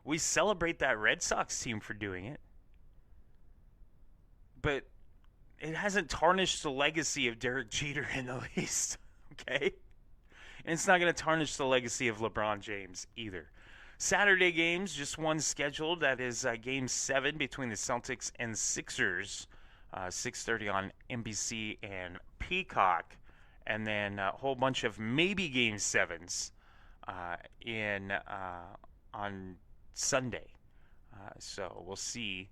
We celebrate that Red Sox team for doing it. But it hasn't tarnished the legacy of Derek Jeter in the least. Okay? And it's not going to tarnish the legacy of LeBron James either. Saturday games, just one scheduled. That is Game 7 between the Celtics and Sixers. 6:30 on NBC and Peacock. And then a whole bunch of maybe Game 7s on Sunday. So we'll see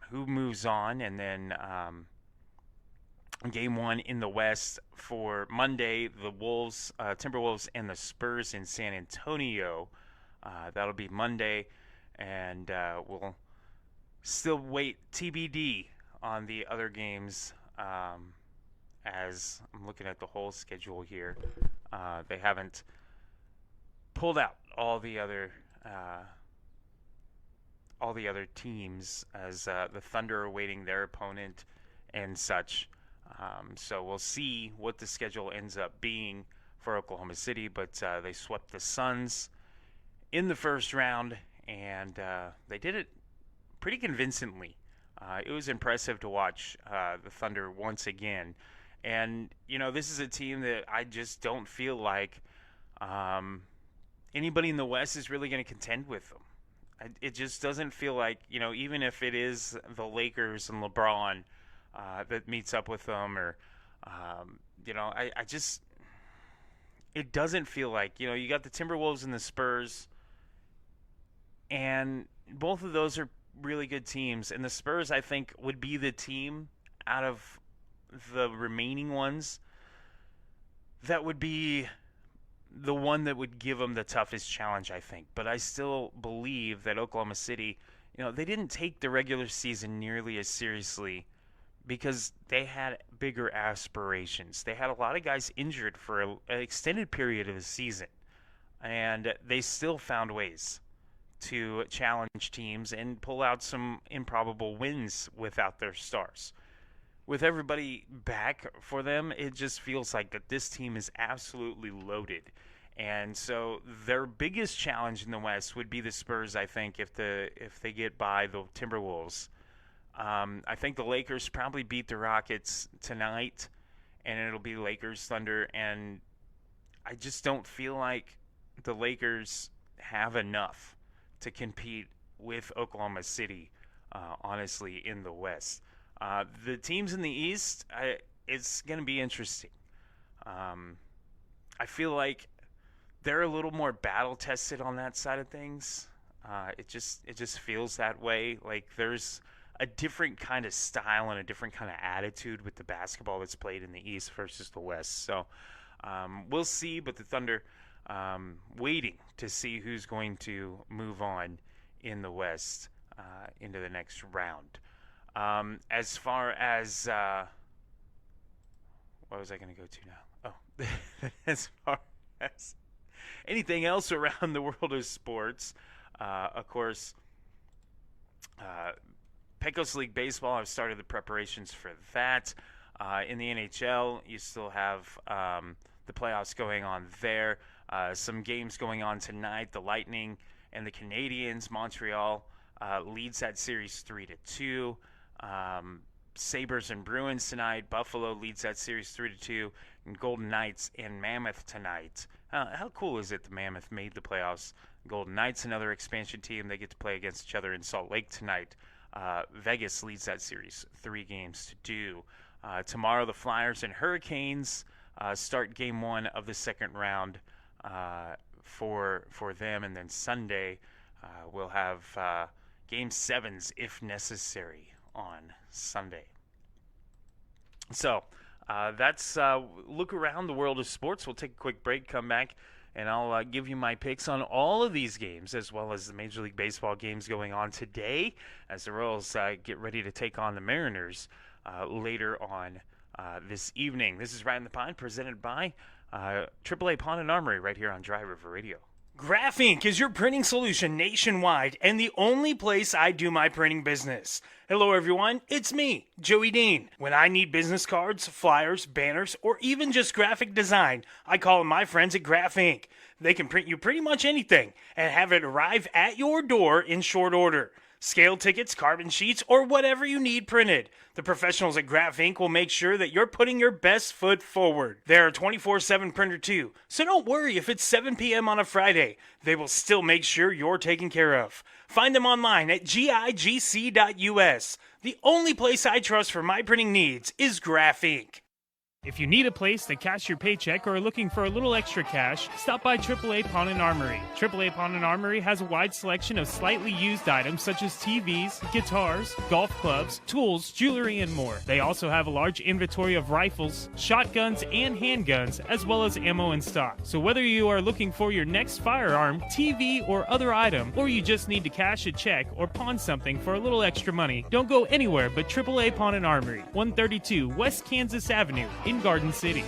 who moves on. And then Game 1 in the West for Monday, the Wolves, Timberwolves and the Spurs in San Antonio. That'll be Monday, and we'll still wait TBD on the other games as I'm looking at the whole schedule here. They haven't pulled out all the other teams as the Thunder are awaiting their opponent and such. So we'll see what the schedule ends up being for Oklahoma City, but they swept the Suns in the first round, and they did it pretty convincingly. It was impressive to watch the Thunder once again. And, you know, this is a team that I just don't feel like anybody in the West is really going to contend with them. It just doesn't feel like, you know, even if it is the Lakers and LeBron that meets up with them, or, you know, I just, it doesn't feel like, you know, you got the Timberwolves and the Spurs, and both of those are really good teams. And the Spurs, I think, would be the team out of the remaining ones that would be the one that would give them the toughest challenge, I think. But I still believe that Oklahoma City, you know, they didn't take the regular season nearly as seriously because they had bigger aspirations. They had a lot of guys injured for an extended period of the season, and they still found ways to challenge teams and pull out some improbable wins without their stars. With everybody back for them, it just feels like that this team is absolutely loaded. And so their biggest challenge in the West would be the Spurs, I think, if they get by the Timberwolves. I think the Lakers probably beat the Rockets tonight, and it'll be Lakers Thunder. And I just don't feel like the Lakers have enough to compete with Oklahoma City, honestly, in the West. The teams in the East, it's going to be interesting. I feel like they're a little more battle-tested on that side of things. It just feels that way. Like there's a different kind of style and a different kind of attitude with the basketball that's played in the East versus the West. So we'll see, but the Thunder waiting to see who's going to move on in the West into the next round. As far as what was I going to go to now? Oh, as far as anything else around the world of sports, of course, Pecos League Baseball, I've started the preparations for that. In the NHL, you still have the playoffs going on there. Some games going on tonight. The Lightning and the Canadiens. Montreal leads that series 3-2. Sabres and Bruins tonight. Buffalo leads that series 3-2. And Golden Knights and Mammoth tonight. How cool is it the Mammoth made the playoffs? Golden Knights, another expansion team. They get to play against each other in Salt Lake tonight. Vegas leads that series 3-2. Tomorrow, the Flyers and Hurricanes start Game 1 of the second round for them. And then Sunday, we'll have Game 7s, if necessary, on Sunday. So that's look around the world of sports. We'll take a quick break, come back, and I'll give you my picks on all of these games, as well as the Major League Baseball games going on today, as the Royals get ready to take on the Mariners later on this evening. This is Right in the Pine, presented by AAA Pawn and Armory, right here on Dry River Radio. Graph Inc. is your printing solution nationwide and the only place I do my printing business. Hello everyone, it's me, Joey Dean. When I need business cards, flyers, banners, or even just graphic design, I call on my friends at Graph Inc. They can print you pretty much anything and have it arrive at your door in short order. Scale tickets, carbon sheets, or whatever you need printed. The professionals at Graph Inc. will make sure that you're putting your best foot forward. They're a 24/7 printer too, so don't worry if it's 7 p.m. on a Friday. They will still make sure you're taken care of. Find them online at gigc.us. The only place I trust for my printing needs is Graph Inc. If you need a place to cash your paycheck or are looking for a little extra cash, stop by AAA Pawn and Armory. AAA Pawn and Armory has a wide selection of slightly used items such as TVs, guitars, golf clubs, tools, jewelry, and more. They also have a large inventory of rifles, shotguns, and handguns, as well as ammo in stock. So whether you are looking for your next firearm, TV, or other item, or you just need to cash a check or pawn something for a little extra money, don't go anywhere but AAA Pawn and Armory, 132 West Kansas Avenue in Garden City.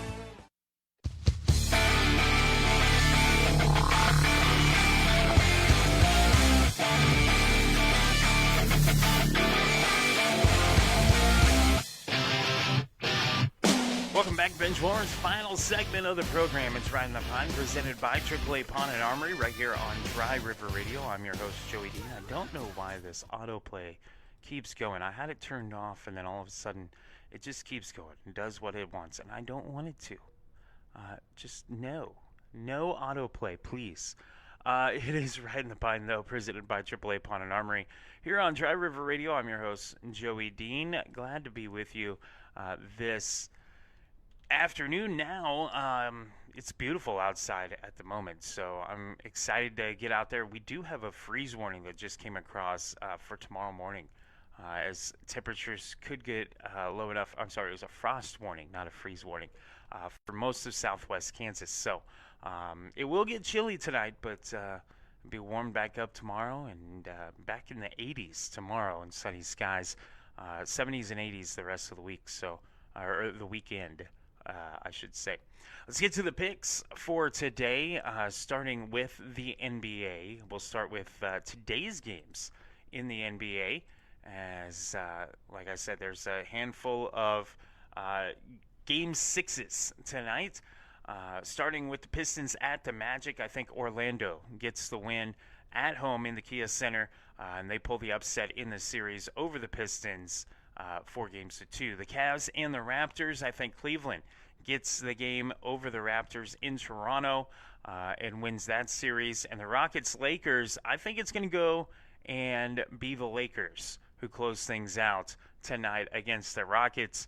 Welcome back, Bench Wars. Final segment of the program. It's Ridin the Pine, presented by AAA Pawn and Armory, right here on Dry River Radio. I'm your host, Joey Dean. I don't know why this autoplay keeps going. I had it turned off, and then all of a sudden, it just keeps going and does what it wants, and I don't want it to. Just no autoplay, please. It is Right in the Pine, though, presented by AAA Pawn and Armory. Here on Dry River Radio, I'm your host, Joey Dean. Glad to be with you this afternoon now. It's beautiful outside at the moment, so I'm excited to get out there. We do have a freeze warning that just came across for tomorrow morning. As temperatures could get low enough. I'm sorry, it was a frost warning, not a freeze warning, for most of southwest Kansas. So it will get chilly tonight, but be warmed back up tomorrow and back in the 80s tomorrow and sunny skies. 70s and 80s the rest of the week, so or the weekend, I should say. Let's get to the picks for today, starting with the NBA. We'll start with today's games in the NBA. As, like I said, there's a handful of Game 6s tonight, starting with the Pistons at the Magic. I think Orlando gets the win at home in the Kia Center, and they pull the upset in the series over the Pistons 4-2. The Cavs and the Raptors, I think Cleveland gets the game over the Raptors in Toronto and wins that series. And the Rockets-Lakers, I think it's going to go and be the Lakers who close things out tonight against the Rockets.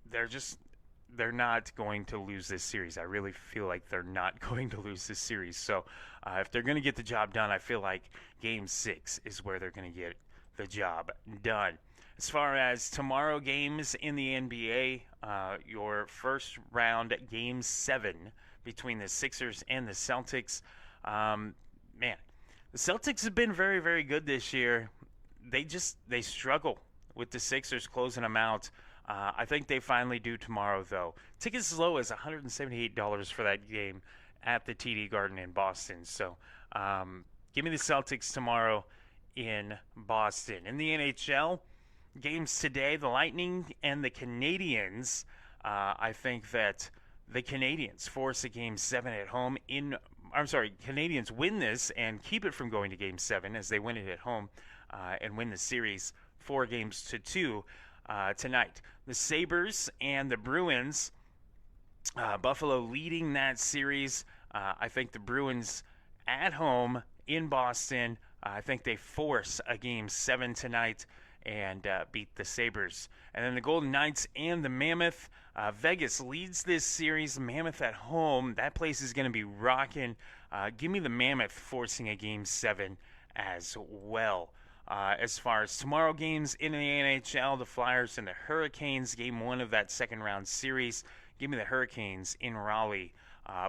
They're not going to lose this series. I really feel like they're not going to lose this series. So if they're going to get the job done, I feel like Game 6 is where they're going to get the job done. As far as tomorrow games in the NBA, your first round Game 7 between the Sixers and the Celtics, the The Celtics have been very, very good this year. They struggle with the Sixers closing them out. I think they finally do tomorrow, though. Tickets as low as $178 for that game at the TD Garden in Boston. So give me the Celtics tomorrow in Boston. In the NHL, games today, the Lightning and the Canadiens. I think that the Canadiens force a Game 7 at home Canadiens win this and keep it from going to Game 7 as they win it at home and win the series 4-2 tonight. The Sabres and the Bruins, Buffalo leading that series. I think the Bruins at home in Boston, I think they force a Game 7 tonight and beat the Sabres. And then the Golden Knights and the Mammoth. Vegas leads this series. Mammoth at home. That place is going to be rocking. Give me the Mammoth forcing a Game 7 as well. As far as tomorrow games in the NHL, the Flyers and the Hurricanes, Game 1 of that second round series. Give me the Hurricanes in Raleigh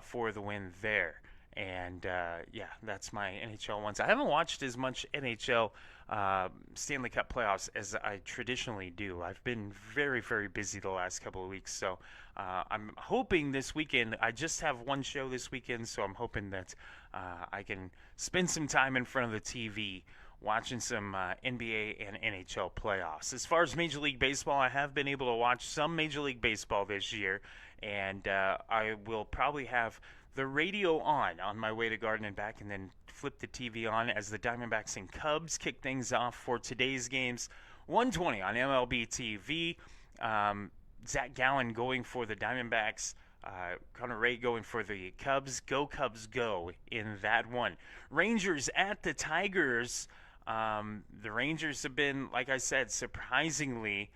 for the win there. And, that's my NHL ones. I haven't watched as much NHL Stanley Cup playoffs as I traditionally do. I've been very, very busy the last couple of weeks. So I'm hoping this weekend, I just have one show this weekend, so I'm hoping that I can spend some time in front of the TV watching some NBA and NHL playoffs. As far as Major League Baseball, I have been able to watch some Major League Baseball this year, and I will probably have the radio on my way to Garden and back, and then flip the TV on as the Diamondbacks and Cubs kick things off for today's games. 1:20 on MLB TV. Zach Gallen going for the Diamondbacks. Connor Ray going for the Cubs. Go Cubs go in that one. Rangers at the Tigers. The Rangers have been, like I said, surprisingly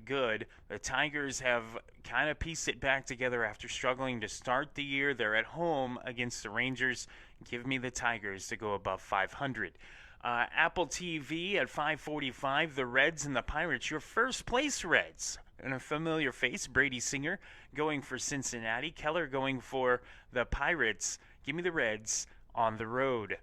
good. The Tigers have kind of pieced it back together after struggling to start the year. They're at home against the Rangers. Give me the Tigers to go above 500. Apple TV at 5:45. The Reds and the Pirates. Your first place Reds. And a familiar face, Brady Singer going for Cincinnati. Keller going for the Pirates. Give me the Reds on the road.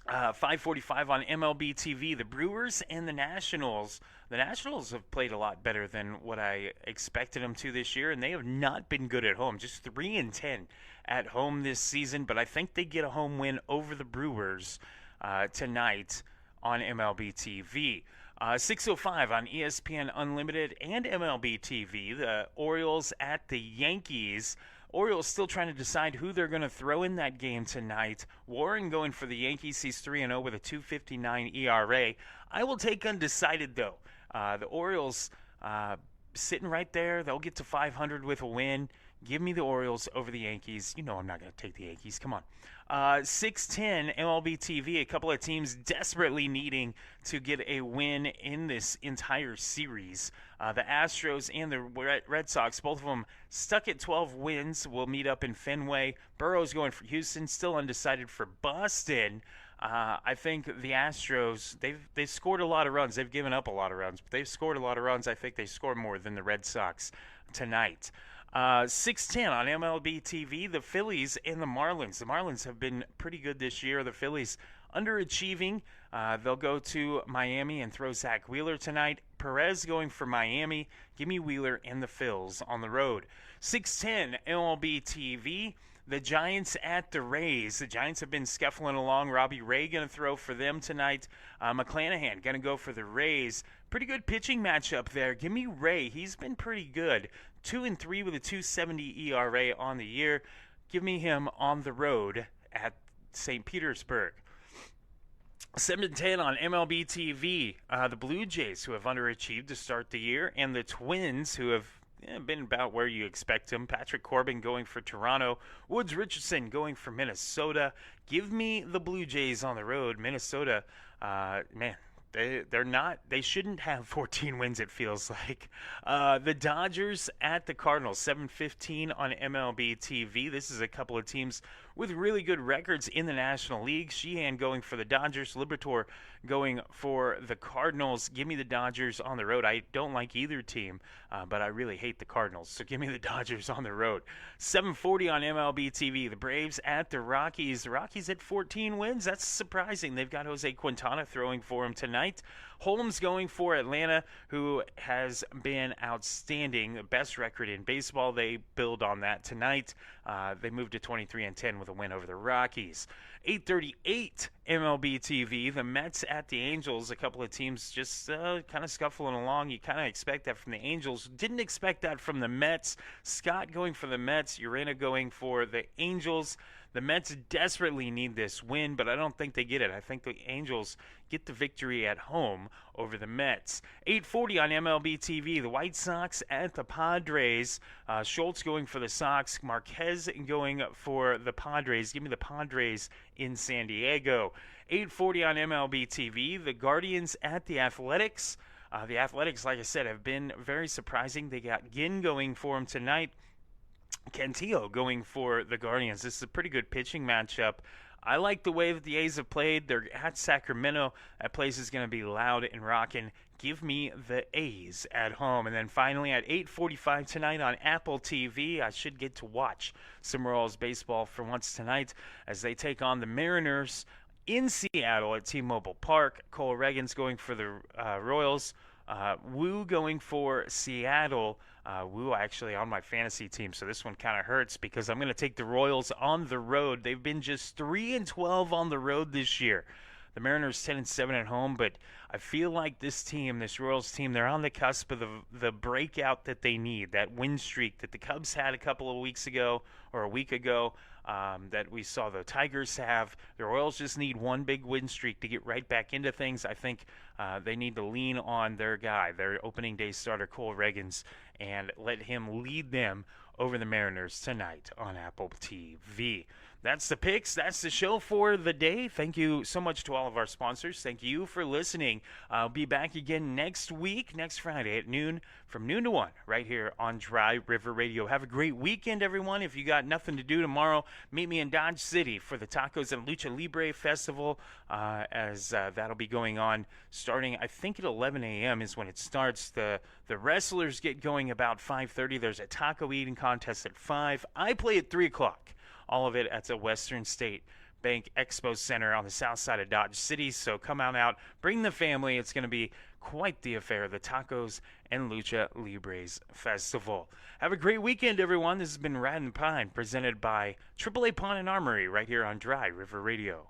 5:45 on MLB TV. The Brewers and the Nationals. The Nationals have played a lot better than what I expected them to this year, and they have not been good at home. Just 3-10 at home this season, but I think they get a home win over the Brewers tonight on MLB TV. 6:05 on ESPN Unlimited and MLB TV. The Orioles at the Yankees. Orioles still trying to decide who they're going to throw in that game tonight. Warren going for the Yankees. He's 3-0 with a 2.59 ERA. I will take undecided, though. The Orioles sitting right there. They'll get to 500 with a win. Give me the Orioles over the Yankees. You know I'm not going to take the Yankees. Come on. 6:10 MLB TV. A couple of teams desperately needing to get a win in this entire series. The Astros and the Red Sox, both of them stuck at 12 wins, will meet up in Fenway. Burrow's going for Houston, still undecided for Boston. I think the Astros, they've scored a lot of runs. They've given up a lot of runs, but they've scored a lot of runs. I think they score more than the Red Sox tonight. 6:10 on MLB TV, the Phillies and the Marlins. The Marlins have been pretty good this year. The Phillies underachieving. They'll go to Miami and throw Zach Wheeler tonight. Perez going for Miami. Give me Wheeler and the Phils on the road. 6:10 MLB TV. The Giants at the Rays. The Giants have been scuffling along. Robbie Ray going to throw for them tonight. McClanahan going to go for the Rays. Pretty good pitching matchup there. Give me Ray. He's been pretty good. 2-3 with a 2.70 ERA on the year. Give me him on the road at St. Petersburg. 7-10 on MLB TV. The Blue Jays, who have underachieved to start the year, and the Twins, who have been about where you expect them. Patrick Corbin going for Toronto. Woods Richardson going for Minnesota. Give me the Blue Jays on the road. Minnesota, they shouldn't have 14 wins, it feels like. The Dodgers at the Cardinals, 7:15 on MLB TV. This is a couple of teams with really good records in the National League. Sheehan going for the Dodgers, Liberatore going for the Cardinals. Give me the Dodgers on the road. I don't like either team, but I really hate the Cardinals, so give me the Dodgers on the road. 7:40 on MLB TV. The Braves at the Rockies. The Rockies at 14 wins. That's surprising. They've got Jose Quintana throwing for him tonight. Holmes going for Atlanta, who has been outstanding. The best record in baseball. They build on that tonight. They moved to 23-10 with a win over the Rockies. 8:38 MLB TV. The Mets at the Angels. A couple of teams just kind of scuffling along. You kind of expect that from the Angels. Didn't expect that from the Mets. Scott going for the Mets. Urena going for the Angels. The Mets desperately need this win, but I don't think they get it. I think the Angels get the victory at home over the Mets. 8:40 on MLB TV. The White Sox at the Padres. Schultz going for the Sox. Marquez going for the Padres. Give me the Padres in San Diego. 8:40 on MLB TV. The Guardians at the Athletics. The Athletics, like I said, have been very surprising. They got Ginn going for them tonight. Cantillo going for the Guardians. This is a pretty good pitching matchup. I like the way that the A's have played. They're at Sacramento. That place is going to be loud and rocking. Give me the A's at home. And then finally at 8:45 tonight on Apple TV, I should get to watch some Royals baseball for once tonight as they take on the Mariners in Seattle at T-Mobile Park. Cole Reagan's going for the Royals. Wu going for Seattle. Wu actually on my fantasy team, so this one kind of hurts because I'm going to take the Royals on the road. They've been just 3-12 on the road this year. The Mariners 10-7 at home, but I feel like this team, this Royals team, they're on the cusp of the breakout that they need, that win streak that the Cubs had a couple of weeks ago or a week ago, that we saw the Tigers have. The Royals just need one big win streak to get right back into things. I think they need to lean on their guy, their opening day starter, Cole Reagans, and let him lead them over the Mariners tonight on Apple TV. That's the picks. That's the show for the day. Thank you so much to all of our sponsors. Thank you for listening. I'll be back again next week, next Friday at noon, from noon to 1, right here on Dry River Radio. Have a great weekend, everyone. If you got nothing to do tomorrow, meet me in Dodge City for the Tacos and Lucha Libre Festival, as that'll be going on starting, I think, at 11 a.m. is when it starts. The wrestlers get going about 5:30. There's a taco eating contest at 5. I play at 3 o'clock. All of it at the Western State Bank Expo Center on the south side of Dodge City. So come on out, bring the family. It's going to be quite the affair, the Tacos and Lucha Libres Festival. Have a great weekend, everyone. This has been Ridin' Pine, presented by AAA Pawn and Armory, right here on Dry River Radio.